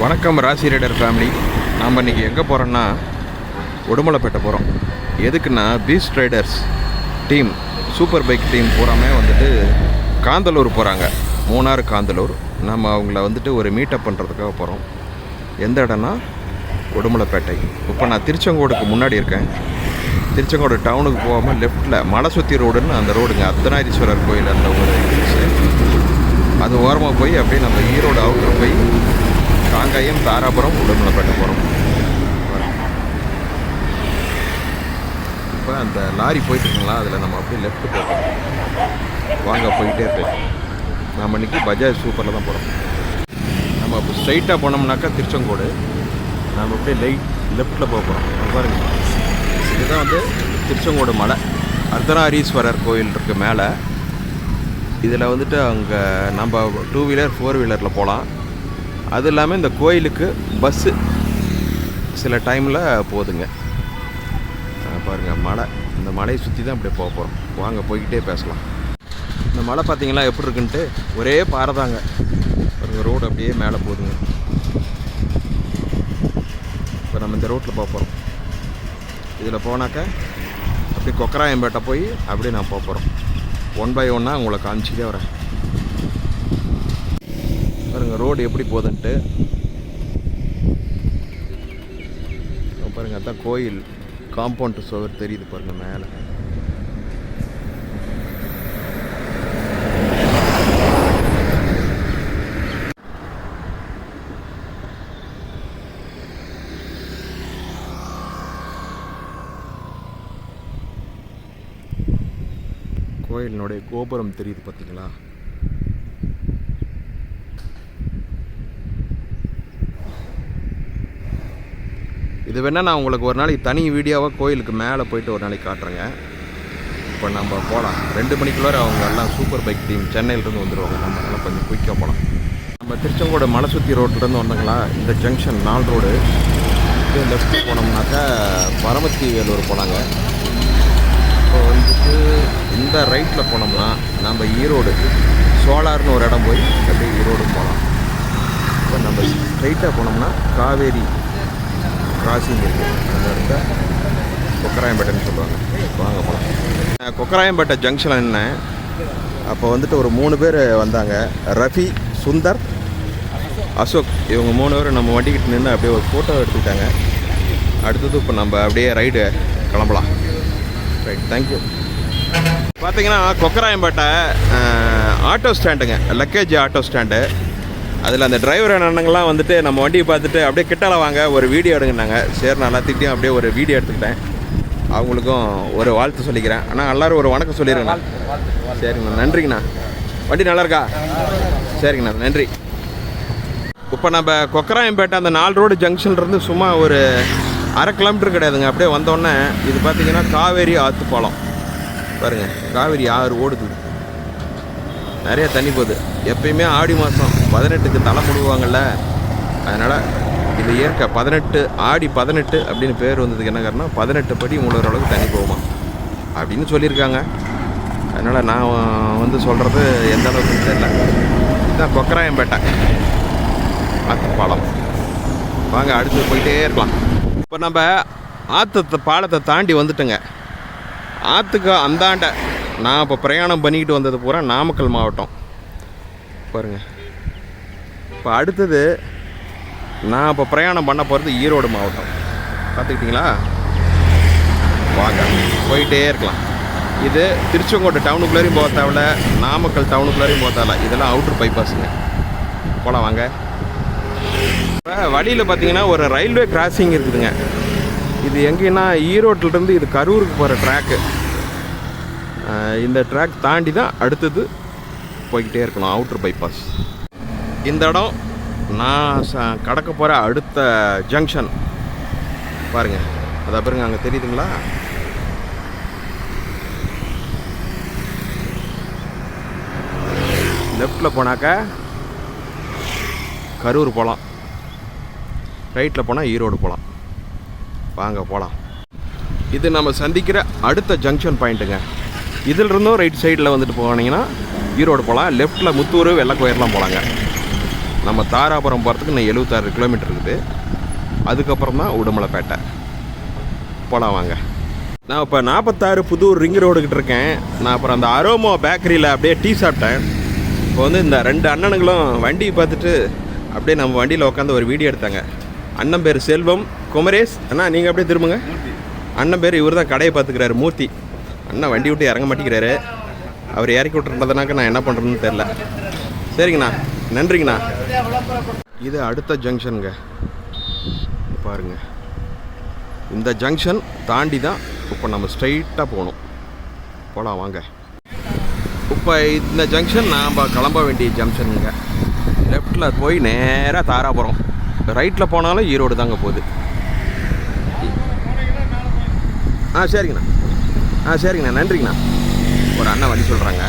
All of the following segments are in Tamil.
வணக்கம் ராசி ரைடர் ஃபேமிலி. நாம் இன்றைக்கி எங்கே போகிறோன்னா உடுமலைப்பேட்டை போகிறோம். எதுக்குன்னா Beast Riders team super bike team பூராமே வந்துட்டு காந்தலூர் போகிறாங்க. மூணாறு காந்தலூர். நம்ம அவங்கள வந்துட்டு ஒரு மீட்டப் பண்ணுறதுக்காக போகிறோம். எந்த இடம்னா உடுமலைப்பேட்டை. இப்போ நான் திருச்செங்கோடுக்கு முன்னாடி இருக்கேன். திருச்செங்கோடு டவுனுக்கு போகாமல் லெஃப்ட்டில் மலை சுற்றி ரோடுன்னு அந்த ரோடுங்க, அர்த்தநாரீஸ்வரர் கோயில் அந்த ஒரு அது ஓரமாக போய் அப்படியே நம்ம ஈரோடு அவுட்டர் போய் காங்காயம், தாராபுரம், உடுமலைப்பேட்டை போகிறோம். இப்போ அந்த லாரி போயிட்டுருக்குங்களா, அதில் நம்ம அப்படியே லெஃப்ட்டு போகிறோம். வாங்க போயிட்டே இருக்கலாம். நம்ம இன்றைக்கி பஜாஜ் சூப்பரில் தான் போகிறோம். நம்ம இப்போ ஸ்ட்ரைட்டாக போனோம்னாக்கா திருச்செங்கோடு, நம்ம அப்படியே லெஃப்ட்டில் போக போகிறோம். பாருங்கள், இதுதான் வந்து திருச்செங்கோடு மலை, அர்த்தநாரீஸ்வரர் கோயில் இருக்குது மேலே. இதில் வந்துட்டு அங்கே நம்ம 2 வீலர் 4 வீலரில் போகலாம். அது இல்லாமல் இந்த கோயிலுக்கு பஸ்ஸு சில டைமில் போகுதுங்க. பாருங்கள் மலை, இந்த மலையை சுற்றி தான் அப்படியே போக போகிறோம். வாங்க போய்கிட்டே பேசலாம். இந்த மலை பார்த்திங்களா எப்படி இருக்குன்ட்டு, ஒரே பாறை தாங்க. பாருங்கள் ரோடு அப்படியே மேலே போகுதுங்க. இப்போ நம்ம இந்த ரோட்டில் போக போகிறோம். இதில் போனாக்க அப்படியே கொக்கராயம்பேட்டை போய் அப்படியே நான் போக போகிறோம். 1 by 1 உங்களை காமிச்சிக்கிட்டே வரேன். பாருங்கள் ரோடு எப்படி போகுதுன்ட்டு. பாருங்கள் அதான் கோயில் காம்பவுண்ட் சுவர் தெரியுது பாருங்கள் மேலே. கோயிலினுடைய கோபுரம் தெரியுது பார்த்தீங்களா. இது வேணால் நான் உங்களுக்கு ஒரு நாளைக்கு தனி வீடியோவாக கோயிலுக்கு மேலே போயிட்டு ஒரு நாளைக்கு காட்டுறேங்க. இப்போ நம்ம போகலாம். 2 மணிக்குள்ளார அவங்க எல்லாம் சூப்பர் பைக் டீம் சென்னையிலேருந்து வந்துடுவாங்க. நம்ம நல்லா கொஞ்சம் குயிக்காக போகலாம். நம்ம திருச்செங்கோடு மலை சுற்றி ரோட்லேருந்து வந்தோங்களா, இந்த ஜங்ஷன் 4 ரோடு இது லெஃப்ட்டு போனோம்னாக்கா பரமத்தி வேலூர் போனாங்க. இப்போ வந்துட்டு இந்த ரைட்டில் போனோம்னா நம்ம ஈரோடு சோலார்னு ஒரு இடம் போய் அப்படியே ஈரோடு போகலாம். இப்போ நம்ம ஸ்ட்ரைட்டாக போனோம்னா காவேரி கிராசிங் இருக்குது. அந்த இடத்த கொக்கராயம்பேட்டைன்னு சொல்லுவாங்க. வாங்க போகலாம். கொக்கராயம்பேட்டை ஜங்ஷன் என்ன, அப்போ வந்துட்டு ஒரு 3 பேர் வந்தாங்க. ரஃபி, சுந்தர், அசோக். இவங்க 3 பேர் நம்ம வண்டிக்கிட்டு நின்று அப்படியே ஒரு ஃபோட்டோ எடுத்துக்கிட்டாங்க. அடுத்தது இப்போ நம்ம அப்படியே ரைடு கிளம்பலாம். Right, thank you. பார்த்தீங்கன்னா கொக்கராயம்பேட்டை ஆட்டோ ஸ்டாண்டுங்க, லக்கேஜ் ஆட்டோ ஸ்டாண்டு. அதில் அந்த டிரைவர் அண்ணங்கள்லாம் வந்துட்டு நம்ம வண்டியை பார்த்துட்டு அப்படியே கிட்டால வாங்க ஒரு வீடியோ எடுங்கன்னாங்க. சரி, நான் எல்லாத்திட்டையும் அப்படியே ஒரு வீடியோ எடுத்துக்கிட்டேன். அவங்களுக்கும் ஒரு வாழ்த்து சொல்லிக்கிறேன். ஆனால் எல்லோரும் ஒரு வணக்கம் சொல்லிடுங்கண்ணா. சரிங்கண்ணா, நன்றிங்கண்ணா. வண்டி நல்லா இருக்கா? சரிங்கண்ணா, நன்றி. இப்போ நம்ம கொக்கராயம்பேட்டை அந்த 4 ரோடு ஜங்ஷன்லேருந்து சும்மா ஒரு 1/2 கிலோமீட்டர் கிடையாதுங்க. அப்படியே வந்தோடனே இது பார்த்திங்கன்னா காவேரி ஆற்று பாலம். பாருங்கள், காவேரி ஆறு ஓடுது, நிறைய தண்ணி போகுது. எப்பயுமே ஆடி மாதம் 18க்கு தலை முடுவாங்கள்ல, அதனால் இது இயற்கை. 18 ஆடி 18 அப்படின்னு பேர் வந்ததுக்கு என்ன காரணம், 18 படி முழுகிற அளவுக்கு தண்ணி போகுமா அப்படின்னு சொல்லியிருக்காங்க. அதனால் நான் வந்து சொல்கிறது எந்த அளவுக்கு தெரியல. இதுதான் கொக்கராயம்பேட்டை ஆற்று பாலம். வாங்க அடுத்து போயிட்டே இருக்கலாம். இப்போ நம்ம ஆற்று பாலத்தை தாண்டி வந்துட்டோங்க. ஆற்றுக்கு அந்தாண்ட நான் இப்போ பிரயாணம் பண்ணிக்கிட்டு வந்தது பூரா நாமக்கல் மாவட்டம். பாருங்கள், இப்போ அடுத்தது நான் இப்போ பிரயாணம் பண்ண போகிறது ஈரோடு மாவட்டம். பார்த்துக்கிட்டிங்களா? வாங்க போயிட்டே இருக்கலாம். இது திருச்செங்கோடு டவுனுக்குள்ளேயும் போக தேவையில்ல, நாமக்கல் டவுனுக்குள்ளேயும் போக தேவையில்ல. இதெல்லாம் அவுட்ரு பைபாஸுங்க. போகலாம் வாங்க. இப்போ வழியில் பார்த்தீங்கன்னா ஒரு ரயில்வே கிராசிங் இருக்குதுங்க. இது எங்கேன்னா ஈரோட்டிலேருந்து இது கரூருக்கு போகிற ட்ராக்கு. இந்த ட்ராக் தாண்டி தான் அடுத்தது போய்கிட்டே இருக்கணும், அவுட்ரு பைபாஸ். இந்த இடம் நான் கடக்க போகிற அடுத்த ஜங்ஷன். பாருங்கள், அதை பாருங்க, அங்கே தெரியுதுங்களா? லெஃப்டில் போனாக்கா கரூர் போகலாம், ரைட்டில் போனால் ஈரோடு போகலாம். வாங்க போகலாம். இது நம்ம சந்திக்கிற அடுத்த ஜங்ஷன் பாயிண்ட்டுங்க. இதில் இருந்தும் ரைட் சைடில் வந்துட்டு போனீங்கன்னா ஈரோடு போகலாம். லெஃப்ட்டில் முத்தூர், வெள்ளக்கோயிலெலாம் போகலாங்க. நம்ம தாராபுரம் போகிறதுக்கு இன்னும் 76 கிலோமீட்டர் இருக்குது. அதுக்கப்புறம் தான் உடுமலைப்பேட்டை. போகலாம் வாங்க. நான் இப்போ 46 புதூர் ரிங் ரோடுக்கிட்ட இருக்கேன். நான் அப்புறம் அந்த அரோமா பேக்கரியில் அப்படியே டீ சாப்பிட்டேன். இப்போ வந்து இந்த 2 அண்ணனுங்களும் வண்டி பார்த்துட்டு அப்படியே நம்ம வண்டியில் உட்காந்து ஒரு வீடியோ எடுத்தாங்க. அண்ணன் பேர் செல்வம், குமரேஷ் அண்ணா. நீங்கள் அப்படியே திரும்புங்க. அண்ணன் பேர் இவர் தான் கடையை பார்த்துக்கிறாரு, மூர்த்தி. அண்ணன் வண்டி விட்டு இறங்க மாட்டேங்கிறாரு. அவர் இறக்கி விட்டுறதுனாக்க நான் என்ன பண்ணுறதுன்னு தெரில. சரிங்கண்ணா, நன்றிங்கண்ணா. இது அடுத்த ஜங்ஷனுங்க பாருங்க. இந்த ஜங்ஷன் தாண்டி தான் இப்போ நம்ம ஸ்ட்ரைட்டாக போகணும். போகலாம் வாங்க. இப்போ இந்த ஜங்ஷன் நாம் கிளம்ப வேண்டிய ஜங்ஷனுங்க. லெஃப்டில் போய் நேராக தாராபுரம், ரைட்டில் போனாலும் ஈரோடு தாங்க போகுது. சரிங்கண்ணா. சரிங்கண்ணா, நன்றிங்கண்ணா. ஒரு அண்ணன் வழி சொல்கிறாங்க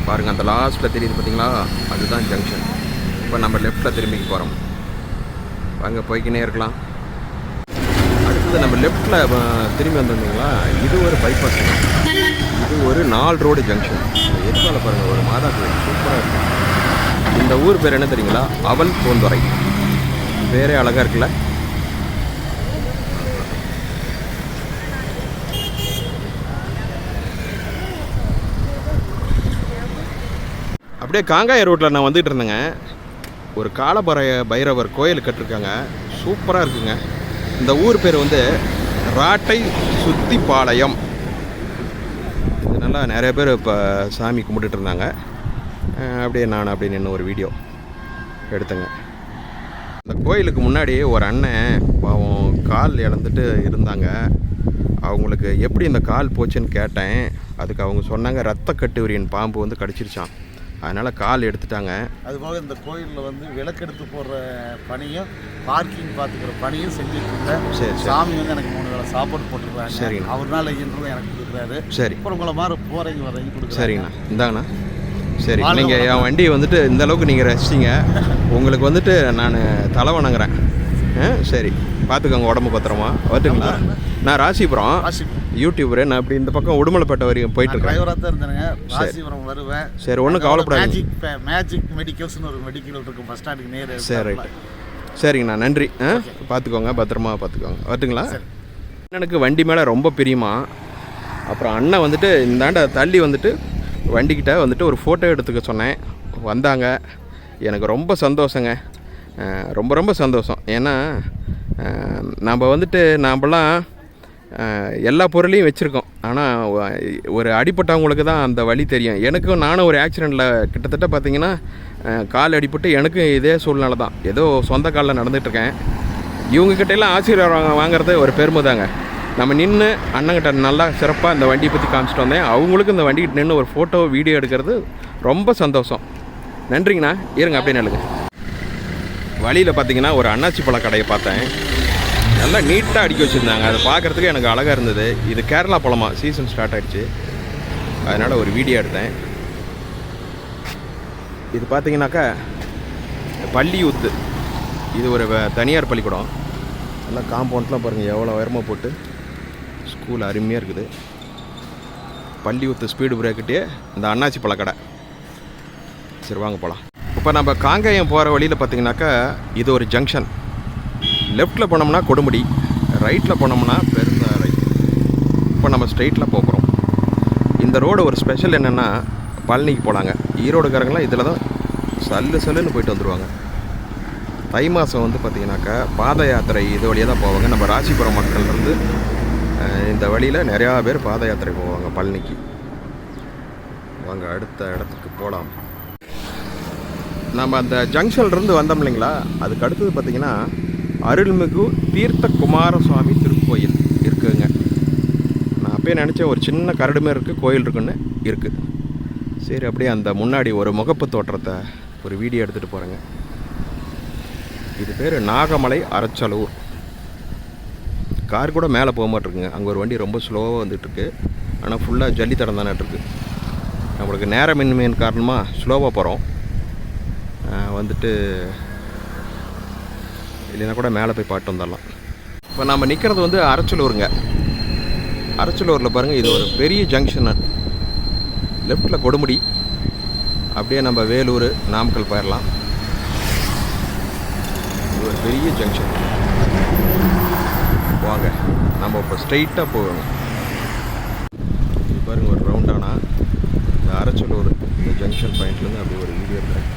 பாருங்கள். அந்த லாஸ்ட்டில் தெரியுது பார்த்தீங்களா, அதுதான் ஜங்ஷன். இப்போ நம்ம லெஃப்ட்டில் திரும்பி போகிறோம். வாங்க போய்க்கினே இருக்கலாம். அடுத்தது நம்ம லெஃப்ட்டில் திரும்பி வந்திருந்தீங்களா, இது ஒரு பைபாஸ். இது ஒரு 4 ரோடு ஜங்ஷன். எதுக்கால பாருங்கள், ஒரு மாதா கோயில் சூப்பராக இருக்கும். இந்த ஊர் பேர் என்ன தெரியுங்களா, அவல் பூந்துறை. பேரே அழகாக இருக்குல்ல. அப்படியே காங்காய ரோட்டில் நான் வந்துகிட்டு இருந்தேங்க. ஒரு பைரவர் கோயில் கட்டிருக்காங்க, சூப்பராக இருக்குங்க. இந்த ஊர் பேர் வந்து ராட்டை சுத்திப்பாளையம். இது நல்லா நிறைய பேர் இப்போ சாமி கும்பிட்டுட்டு இருந்தாங்க. அப்படியே நான் அப்படியே நின்று ஒரு வீடியோ எடுத்தேங்க. இந்த கோயிலுக்கு முன்னாடி ஒரு அண்ணன் பாவம் கால் இழந்துட்டு இருந்தாங்க. அவங்களுக்கு எப்படி இந்த கால் போச்சுன்னு கேட்டேன். அதுக்கு அவங்க சொன்னாங்க, ரத்த கட்டுவிரியன் பாம்பு வந்து கடிச்சிருச்சான், அதனால் கால் எடுத்துட்டாங்க. அதுபோக இந்த கோயிலில் வந்து விளக்கெடுத்து போடுற பணியும் பார்க்கிங் பார்த்துக்கிற பணியும் செஞ்சுட்டு இருந்தேன். சரி, சாமி வந்து எனக்கு 3 வேளை சாப்பாடு போட்டுருக்காங்க. சரிங்க, அவர்னால இயன்றதை எனக்கு கொடுக்குறாரு. சரி, அப்புறம் உங்களை மாதிரி போகிறீங்க வரையும் கொடுக்குறேன். சரிங்கண்ணா, இந்தாங்கண்ணா. சரி, நீங்கள் என் வண்டியை வந்துட்டு இந்த அளவுக்கு நீங்கள் ரசிச்சிங்க. உங்களுக்கு வந்துட்டு நான் தலை வணங்குறேன். சரி, பார்த்துக்கோங்க, உடம்பு பத்திரமா. வரட்டுங்களா? நான் ராசிபுரம் யூடியூபரு. நான் இப்படி இந்த பக்கம் உடுமலைப்பேட்டை வரைக்கும் போயிட்டுருக்கேன். டிரைவராக தான் இருந்தேங்க. ராசிபுரம் வருவேன். சரி, ஒன்றும் கவலைப்படாது. மேஜிக் மெடிக்கல்ஸ்னு ஒரு மெடிக்கல் இருக்கும், பஸ் ஸ்டாண்டுக்கு நேர். சரி, ரைட்டு. சரிங்கண்ணா, நன்றி. பார்த்துக்கோங்க, பத்திரமா பார்த்துக்கோங்க. வரட்டுங்களா? அண்ணனுக்கு வண்டி மேலே ரொம்ப பிரியமா. அப்புறம் அண்ணன் வந்துட்டு இந்தாண்ட தள்ளி வந்துட்டு வண்டிக்கிட்ட வந்துட்டு ஒரு ஃபோட்டோ எடுத்துக்க சொன்னேன். வந்தாங்க. எனக்கு ரொம்ப சந்தோஷங்க, ரொம்ப ரொம்ப சந்தோஷம். ஏன்னா நாம் வந்துட்டு நாம்பெல்லாம் எல்லா பொருளையும் வச்சுருக்கோம். ஆனால் ஒரு அடிப்பட்டவங்களுக்கு தான் அந்த வழி தெரியும். எனக்கும் நானும் ஒரு ஆக்சிடெண்ட்டில் கிட்டத்தட்ட பார்த்திங்கன்னா கால் அடிப்பட்டு எனக்கும் இதே சூழ்நிலை தான். ஏதோ சொந்த காலில் நடந்துகிட்ருக்கேன். இவங்ககிட்டெல்லாம் ஆசீர்வாதம் வாங்குறது ஒரு பெருமை தாங்க. நம்ம நின்று அண்ணங்கிட்ட நல்லா சிறப்பாக இந்த வண்டியை பற்றி காமிச்சிட்டு வந்தேன். அவங்களுக்கும் இந்த வண்டிக்கிட்ட நின்று ஒரு ஃபோட்டோ வீடியோ எடுக்கிறது ரொம்ப சந்தோஷம். நன்றிங்கண்ணா. இருங்க அப்படியே நல்லுங்க. வழியில் பார்த்தீங்கன்னா ஒரு அன்னாச்சி பழ கடையை பார்த்தேன். நல்லா நீட்டாக அடுக்கி வச்சுருந்தாங்க. அதை பார்க்குறதுக்கு எனக்கு அழகாக இருந்தது. இது கேரளா பழமா, சீசன் ஸ்டார்ட் ஆகிடுச்சு, அதனால் ஒரு வீடியோ எடுத்தேன். இது பார்த்தீங்கன்னாக்கா பள்ளியூத்து. இது ஒரு தனியார் பள்ளிக்கூடம். நல்லா காம்பவுண்ட்லாம் பாருங்கள் எவ்வளோ உயரமாக போட்டு, ஸ்கூல் அருமையாக இருக்குது. பள்ளியூத்து ஸ்பீடு பிரேக்கிட்டே இந்த அன்னாச்சி பழக்கடை. சரி வாங்க போகலாம். இப்போ நம்ம காங்கேயம் போகிற வழியில் பார்த்தீங்கன்னாக்கா இது ஒரு ஜங்ஷன். லெஃப்ட்டில் போனோம்னா கொடுமுடி, ரைட்டில் போனோம்னா பெருந்தாரை. இப்போ நம்ம ஸ்ட்ரெயிட்டில் போகிறோம். இந்த ரோடு ஒரு ஸ்பெஷல் என்னென்னா, பழனிக்கு போகலாங்க. ஈரோடுக்காரங்களாம் இதில் தான் சல்லுன்னு போயிட்டு வந்துடுவாங்க. தை மாதம் வந்து பார்த்திங்கனாக்கா பாத யாத்திரை இது வழியாக தான் போவாங்க. நம்ம ராசிபுரம் மக்கள்லேருந்து இந்த வழியில் நிறையா பேர் பாத யாத்திரை போவாங்க பழனிக்கு. வாங்க அடுத்த இடத்துக்கு போகலாம். நம்ம அந்த ஜங்ஷன்லேருந்து வந்தோம் இல்லைங்களா, அதுக்கு அடுத்தது பார்த்திங்கன்னா அருள்மிகு தீர்த்த குமாரசுவாமி திருக்கோயில் இருக்குதுங்க. நான் அப்பயே நினச்சேன் ஒரு சின்ன கரடு மாதிரி இருக்குது, கோயில் இருக்குன்னு இருக்குது. சரி, அப்படியே அந்த முன்னாடி ஒரு முகப்பு தோற்றத்தை ஒரு வீடியோ எடுத்துகிட்டு போகிறேங்க. இது பேர் நாகமலை அரச்சலூர். கார் கூட மேலே போக மாட்டிருக்குங்க. அங்கே ஒரு வண்டி ரொம்ப ஸ்லோவாக வந்துட்டுருக்கு. ஆனால் ஃபுல்லாக ஜல்லித்தடம் தானே இருக்குது. நம்மளுக்கு நேரமின்மையின் காரணமாக ஸ்லோவாக போகிறோம். வந்துட்டு இல்லைன்னா கூட மேலே போய் பாட்டு வந்துடலாம். இப்போ நம்ம நிற்கிறது வந்து அரச்சலூருங்க. அரச்சலூரில் பாருங்கள், இது ஒரு பெரிய ஜங்ஷனு. லெஃப்டில் கொடுமுடி, அப்படியே நம்ம வேலூர் நாமக்கல் போயிடலாம். ஒரு பெரிய ஜங்ஷன். வாங்க நம்ம இப்போ ஸ்ட்ரெயிட்டாக போகணும். இது பாருங்கள், ஒரு ரவுண்டானா இந்த அரச்சலூர் இந்த ஜங்ஷன் பாயிண்ட்லேருந்து அப்படி ஒரு வீடியோ இருக்கிறேன்.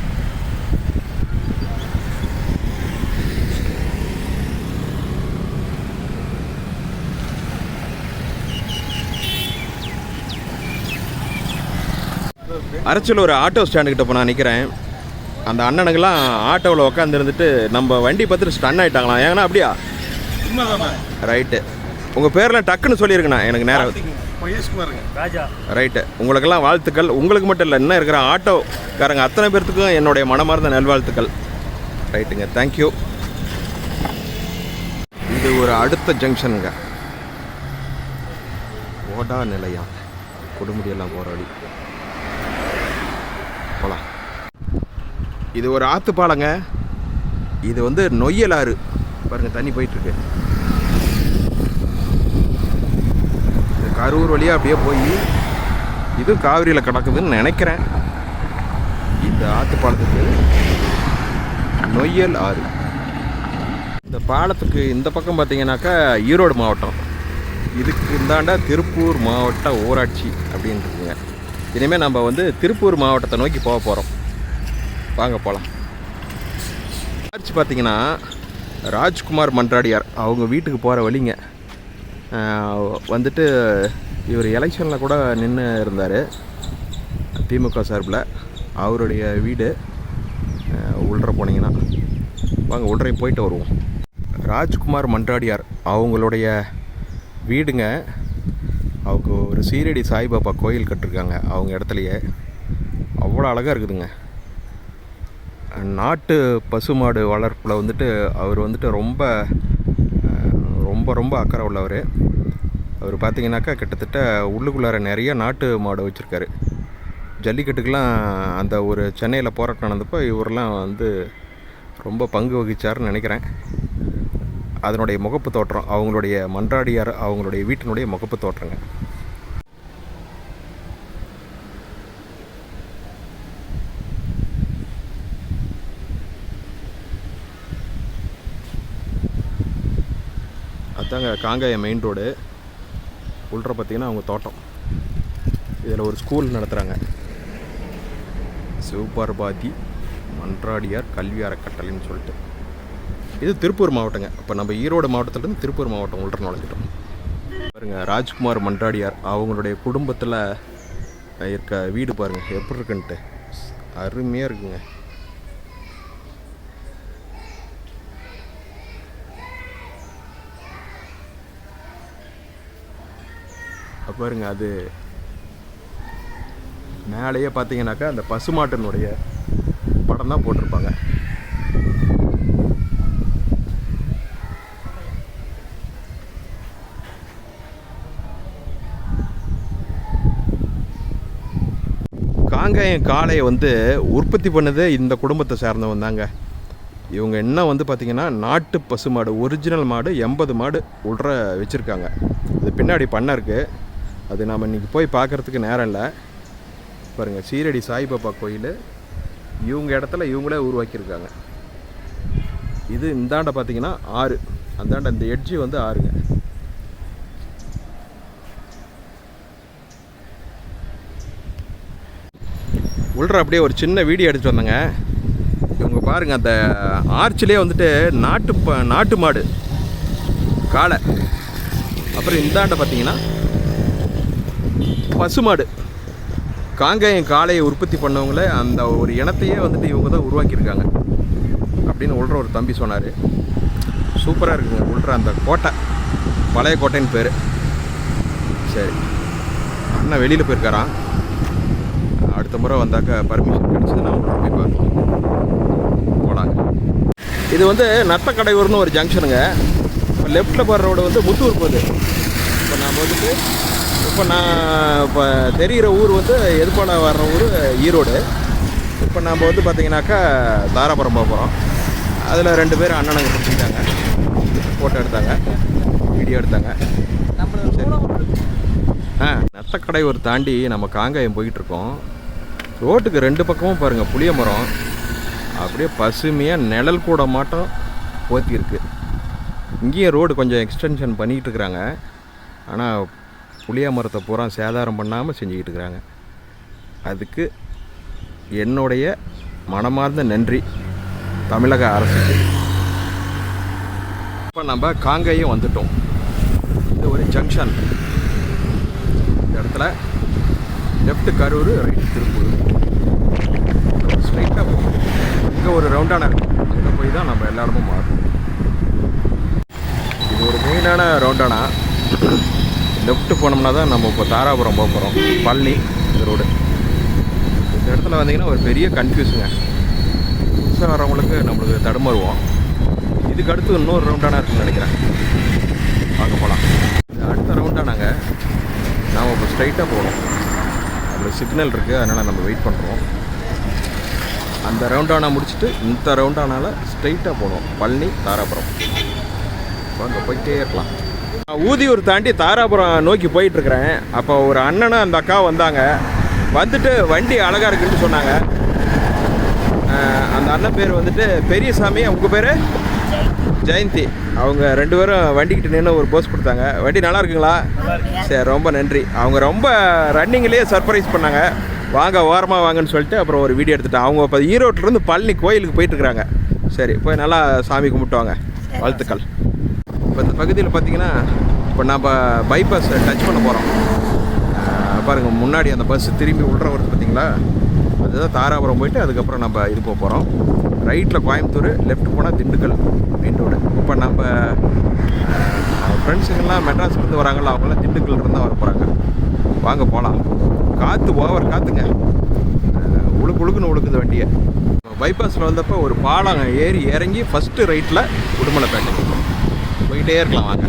அரச்சலூர் ஆட்டோ ஸ்டாண்டுக்கிட்ட இப்போ நான் நிற்கிறேன். அந்த அண்ணனுங்கெல்லாம் ஆட்டோவில் உட்காந்துருந்துட்டு நம்ம வண்டி பார்த்துட்டு ஸ்டன் ஆகிட்டாங்களாம். ஏங்கன்னா அப்படியா? ரைட்டு. உங்கள் பேரெலாம் டக்குன்னு சொல்லியிருக்கண்ணா, எனக்கு நேரம் ராஜா. ரைட்டு. உங்களுக்கெல்லாம் வாழ்த்துக்கள். உங்களுக்கு மட்டும் இல்லை, இன்னும் இருக்கிற ஆட்டோக்காரங்க அத்தனை பேர்த்துக்கும் என்னுடைய மனமார்ந்த நல்வாழ்த்துக்கள். ரைட்டுங்க, தேங்க்யூ. இது ஒரு அடுத்த ஜங்ஷனுங்க, ஓடா நிலையம், கொடுமுடியெல்லாம் போகிற வழி போகலாம். இது ஒரு ஆற்று பாலங்க. இது வந்து நொய்யல் ஆறு பாருங்கள், தண்ணி போயிட்டுருக்கு. கரூர் வழியாக அப்படியே போய் இது காவிரியில் கிடக்குதுன்னு நினைக்கிறேன். இந்த ஆற்று பாலத்துக்கு நொய்யல் ஆறு. இந்த பாலத்துக்கு இந்த பக்கம் பார்த்தீங்கன்னாக்கா ஈரோடு மாவட்டம், இதுக்கு இந்தாண்டா திருப்பூர் மாவட்ட ஊராட்சி அப்படின்னு இருக்குங்க. இனிமேல் நம்ம வந்து திருப்பூர் மாவட்டத்தை நோக்கி போக போகிறோம். வாங்க போகலாம். ஆர்ச்சி பார்த்தீங்கன்னா ராஜ்குமார் மன்றாடியார் அவங்க வீட்டுக்கு போகிற வழிங்க. வந்துட்டு இவர் எலெக்ஷனில் கூட நின்று இருந்தார் திமுக சார்பில். அவருடைய வீடு உள்ளே போனீங்கன்னா வாங்க, உள்ளே போயிட்டு வருவோம். ராஜ்குமார் மன்றாடியார் அவங்களுடைய வீடுங்க. அவங்க ஒரு சீரடி சாய்பாபா கோயில் கட்டிருக்காங்க அவங்க இடத்துலையே. அவ்வளோ அழகாக இருக்குதுங்க. நாட்டு பசுமாடு வளர்ப்பில் வந்துட்டு அவர் வந்துட்டு ரொம்ப ரொம்ப ரொம்ப அக்கறை உள்ளவர். அவர் பார்த்திங்கனாக்கா கிட்டத்தட்ட உள்ளுக்குள்ளார நிறைய நாட்டு மாடு வச்சுருக்காரு. ஜல்லிக்கட்டுக்கெலாம் அந்த ஒரு சென்னையில் போராட்டம் நடந்தப்போ இவரெல்லாம் வந்து ரொம்ப பங்கு வகித்தார்னு நினைக்கிறேன். அதனுடைய முகப்பு தோற்றம் அவங்களுடைய மன்றாடியார் அவங்களுடைய வீட்டினுடைய முகப்பு தோற்றங்க. அதாங்க காங்காயம் மெயின் ரோடு. உள்ள பார்த்திங்கன்னா அவங்க தோட்டம். இதில் ஒரு ஸ்கூல் நடத்துகிறாங்க, சிவபார்பாதி மன்றாடியார் கல்வி அறக்கட்டளைன்னு சொல்லிட்டு. இது திருப்பூர் மாவட்டங்க. இப்போ நம்ம ஈரோடு மாவட்டத்துலேருந்து திருப்பூர் மாவட்டம் உள்ள நுழைஞ்சிட்டோம். பாருங்கள், ராஜ்குமார் மன்றாடியார் அவங்களுடைய குடும்பத்தில் இருக்க வீடு பாருங்கள் எப்படி இருக்குன்ட்டு. அருமையாக இருக்குங்க. பாருங்க, அது மேலேயே பார்த்தீங்கன்னாக்கா அந்த பசுமாட்டினுடைய படம் தான் போட்டிருப்பாங்க. காங்காயம் காளையை வந்து உற்பத்தி பண்ணதே இந்த குடும்பத்தை சார்ந்தவங்க தாங்க. இவங்க என்ன வந்து பார்த்திங்கன்னா நாட்டு பசுமாடு ஒரிஜினல் மாடு 80 மாடு உள்ள வச்சுருக்காங்க. அது பின்னாடி பண்ணை இருக்குது. அது நாம் இன்றைக்கி போய் பார்க்குறதுக்கு நேரம் இல்லை. பாருங்கள், சீரடி சாய்பாபா கோயில் இவங்க இடத்துல இவங்களே உருவாக்கியிருக்காங்க. இது இந்தாண்ட பார்த்திங்கன்னா ஆறு, அந்தாண்ட இந்த எட்ஜி வந்து ஆறுங்க. உள்ள அப்படியே ஒரு சின்ன வீடியோ எடுத்துகிட்டு வந்தேங்க. இவங்க பாருங்கள், அந்த ஆர்ச்சிலே வந்துட்டு நாட்டு மாடு காளை. அப்புறம் இந்தாண்ட பார்த்தீங்கன்னா பசுமாடு. காங்காயம் காளையை உற்பத்தி பண்ணவங்களே அந்த ஒரு இனத்தையே வந்துட்டு இவங்க தான் உருவாக்கியிருக்காங்க அப்படின்னு உள்ள ஒரு தம்பி சொன்னார். சூப்பராக இருக்குங்க. உள்ள அந்த கோட்டை பழைய கோட்டைன்னு பேர். சரி, அண்ணா வெளியில் போயிருக்காரான். அடுத்த முறை வந்தாக்க பர்மிஷன் கிடச்சிதுன்னா உள்ள போய் பார்க்கலாம். போகலாங்க. இது வந்து நத்தக்கடையூர்னு ஒரு ஜங்ஷனுங்க. இப்போ லெஃப்ட்டில் போகிற ரோடு வந்து முத்தூர் போகுது. இப்போ நாம் வந்துட்டு இப்போ தெரிகிற ஊர் வந்து எதுப்பாட வர்ற ஊர் ஈரோடு. இப்போ நம்ம வந்து பார்த்திங்கனாக்கா தாராபுரம் போக போகிறோம். அதில் 2 பேர் அண்ணனுங்க பிடிச்சிக்கிட்டாங்க, ஃபோட்டோ எடுத்தாங்க, வீடியோ எடுத்தாங்க. நத்தக்கடையூர் தாண்டி நம்ம காங்காயம் போயிட்டுருக்கோம். ரோட்டுக்கு 2 பக்கமும் பாருங்கள் புளிய மரம். அப்படியே பசுமையாக நிழல் கூட மாட்டோம் போத்தி இருக்குது. இங்கேயும் ரோடு கொஞ்சம் எக்ஸ்டென்ஷன் பண்ணிகிட்டு இருக்கிறாங்க. ஆனால் புளிய மரத்தை பூரா சேதாரம் பண்ணாமல் செஞ்சுக்கிட்டு இருக்கிறாங்க. அதுக்கு என்னுடைய மனமார்ந்த நன்றி தமிழக அரசுக்கு. இப்போ நம்ம காங்கேயம் வந்துட்டோம். இது ஒரு ஜங்ஷன். இந்த இடத்துல லெஃப்ட் கரூர், ரைட் திருப்பூர். ஸ்ட்ரைட்டாக போகும். இங்கே ஒரு ரவுண்டான இருக்குது. அங்கே போய் தான் நம்ம எல்லா இடமும் மாறும். இது ஒரு மெயினான ரவுண்டானா. லெஃப்ட் போனோம்னா தான் நம்ம இப்போ தாராபுரம் போக போகிறோம். பழனி ரோடு. இந்த இடத்துல வந்தீங்கன்னா ஒரு பெரிய கன்ஃபியூஸுங்க. புதுசாக வரவங்களுக்கு நம்மளுக்கு தடுமாறுவோம். இதுக்கு அடுத்து இன்னொரு ரவுண்டானா இருக்குன்னு நினைக்கிறேன். பார்க்க போகலாம். இது அடுத்த ரவுண்டானாங்க. நாம் இப்போ ஸ்ட்ரைட்டாக போகணும். அதில் சிக்னல் இருக்குது, அதனால் நம்ம வெயிட் பண்ணுறோம். அந்த ரவுண்டானா முடிச்சுட்டு இந்த ரவுண்டானால ஸ்ட்ரைட்டாக போகணும். பழனி தாராபுரம். இப்போ அங்கே போயிட்டே இருக்கலாம். ஊதியூர் தாண்டி தாராபுரம் நோக்கி போயிட்டுருக்கிறேன். அப்போ ஒரு அண்ணனும் அந்த அக்கா வந்தாங்க. வந்துட்டு வண்டி அழகாக இருக்குன்னு சொன்னாங்க. அந்த அண்ணன் பேர் வந்துட்டு பெரியசாமி. உங்கள் பேர்? ஜெயந்தி. அவங்க 2 பேரும் வண்டிக்கிட்ட நின்று ஒரு போஸ் கொடுத்தாங்க. வண்டி நல்லா இருக்குங்களா? சரி, ரொம்ப நன்றி. அவங்க ரொம்ப ரன்னிங்லேயே சர்ப்ரைஸ் பண்ணாங்க. வாங்க, ஓரமாக வாங்கன்னு சொல்லிட்டு அப்புறம் ஒரு வீடியோ எடுத்துட்டேன். அவங்க இப்போ ஈரோட்டிலேருந்து பழனி கோயிலுக்கு போயிட்டுருக்குறாங்க. சரி, போய் நல்லா சாமி கும்பிட்டுவாங்க. வாழ்த்துக்கள். இப்போ இந்த பகுதியில் பார்த்திங்கன்னா இப்போ நம்ம பைபாஸ் டச் பண்ண போகிறோம். பாருங்கள், முன்னாடி அந்த பஸ் திரும்பி உள்ள வருது பார்த்தீங்களா? அதுதான் தாராபுரம். போயிட்டு அதுக்கப்புறம் நம்ம இது போக போகிறோம். ரைட்டில் கோயம்புத்தூர், லெஃப்ட் போனால் திண்டுக்கல் மெயின் ரோடு. இப்போ நம்ம ஃப்ரெண்ட்ஸுங்கெல்லாம் மெட்ராஸ்லேருந்து வராங்களா, அவங்களாம் திண்டுக்கல்லேருந்து தான் வர போகிறாங்க. வாங்க போகலாம். காற்று ஓவர் காற்றுங்க. உழுக்குன்னு உழுக்குது வண்டியை. பைபாஸில் வந்தப்போ ஒரு பாலம் ஏறி இறங்கி ஃபஸ்ட்டு ரைட்டில் உடுமலைப்பேட்டை போயிட்டே இருக்கலாம். வாங்க.